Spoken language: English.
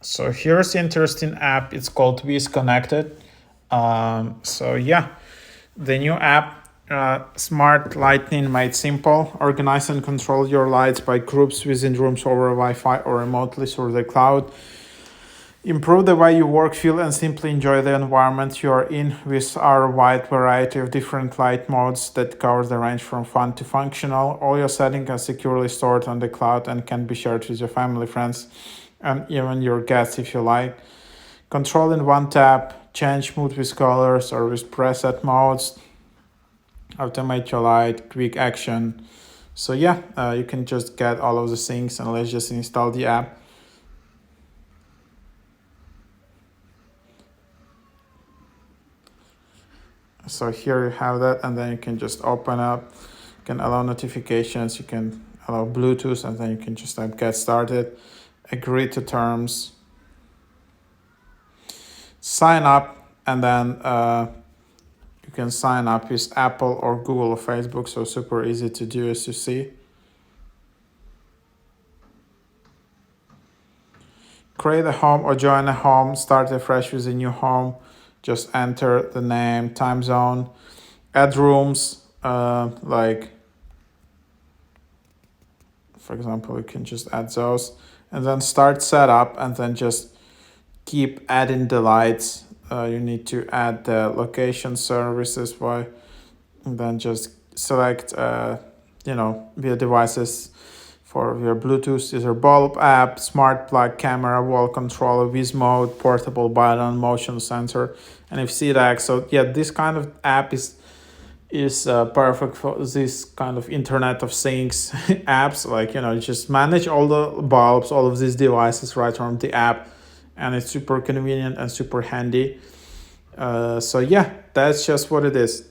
So here's the interesting app. It's called WiZ Connected. So yeah, the new app, smart lighting made simple. Organize and control your lights by groups within rooms over Wi-Fi or remotely through the cloud. Improve the way you work, feel, and simply enjoy the environment you are in with our wide variety of different light modes that covers the range from fun to functional. All your settings are securely stored on the cloud and can be shared with your family, friends, and even your guests if you like. Control in one tap, change mood with colors or with preset modes, automate your light, quick action. So yeah, you can just get all of the things, and let's just install the app. So here you have that, and then you can just open up. You can allow notifications, you can allow Bluetooth, and then you can just get started, agree to terms, sign up, and then you can sign up with Apple or Google or Facebook. So super easy to do, as you see. Create a home or join a home, start afresh with a new home. Just enter the name, time zone, add rooms, like for example, you can just add those, and then start setup, and then just keep adding the lights. You need to add the location services by, and then just select via devices. For your Bluetooth, these are bulb app, smart plug, camera, wall controller, WiZ mode, portable button, motion sensor, and if CDAC. So yeah, this kind of app is perfect for this kind of Internet of Things apps. Like, just manage all the bulbs, all of these devices right from the app, and it's super convenient and super handy. So yeah, that's just what it is.